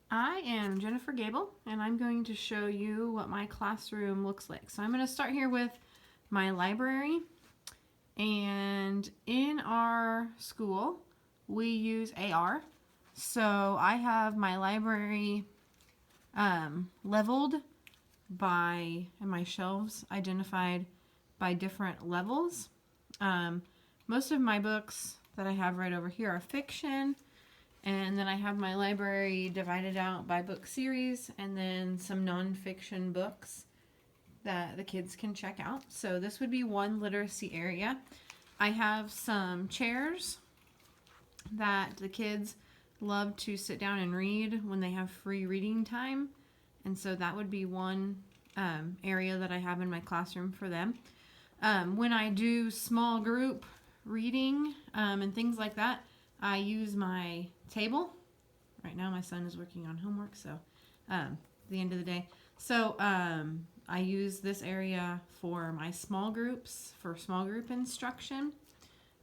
I am Jennifer Gable, and I'm going to show you what my classroom looks like. So I'm going to start here with my library, and in our school we use AR. So I have my library leveled by, and my shelves identified by different levels. Most of my books that I have right over here are fiction. And then I have my library divided out by book series and then some nonfiction books that the kids can check out. So this would be one literacy area. I have some chairs that the kids love to sit down and read when they have free reading time. And so that would be one area that I have in my classroom for them. When I do small group reading and things like that, I use my table. Right now my son is working on homework, so the end of the day. So I use this area for my small groups, for small group instruction.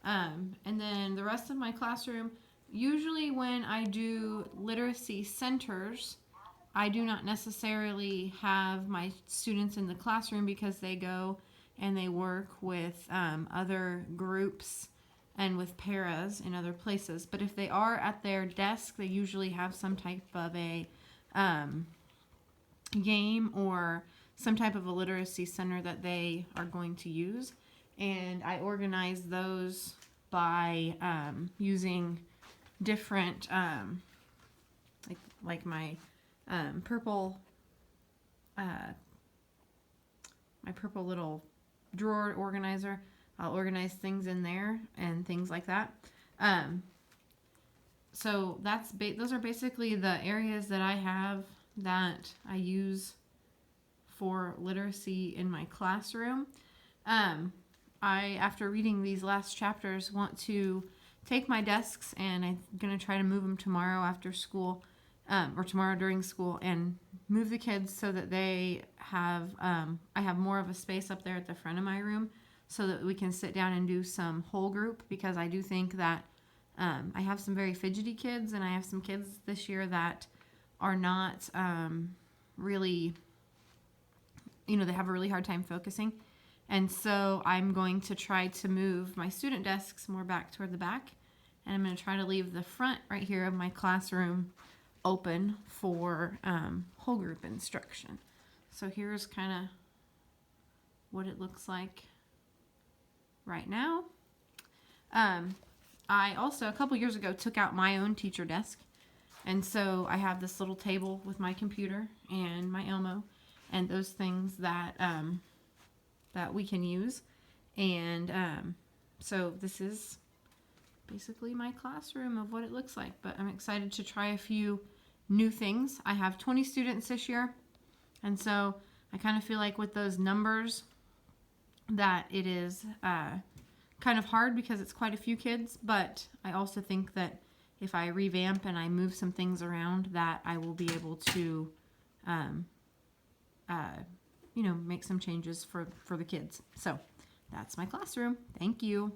And then the rest of my classroom, usually when I do literacy centers, I do not necessarily have my students in the classroom because they go and they work with other groups and with paras in other places. But if they are at their desk, they usually have some type of a game or some type of a literacy center that they are going to use. And I organize those by using different, like my purple, my purple little drawer organizer. I'll organize things in there and things like that. So those are basically the areas that I have that I use for literacy in my classroom. I, after reading these last chapters, want to take my desks and I'm going to try to move them tomorrow after school or tomorrow during school and move the kids so that they have, I have more of a space up there at the front of my room so that we can sit down and do some whole group, because I do think that I have some very fidgety kids and I have some kids this year that are not really, they have a really hard time focusing. And so I'm going to try to move my student desks more back toward the back, and I'm going to try to leave the front right here of my classroom open for whole group instruction. So here's kind of what it looks like right now. I also, a couple years ago, took out my own teacher desk. And so I have this little table with my computer and my Elmo and those things that that we can use. And so this is basically my classroom of what it looks like. But I'm excited to try a few new things. I have 20 students this year. And so I kind of feel like with those numbers that it is kind of hard because it's quite a few kids. But I also think that if I revamp and I move some things around, that I will be able to make some changes for the kids. So that's my classroom. Thank you.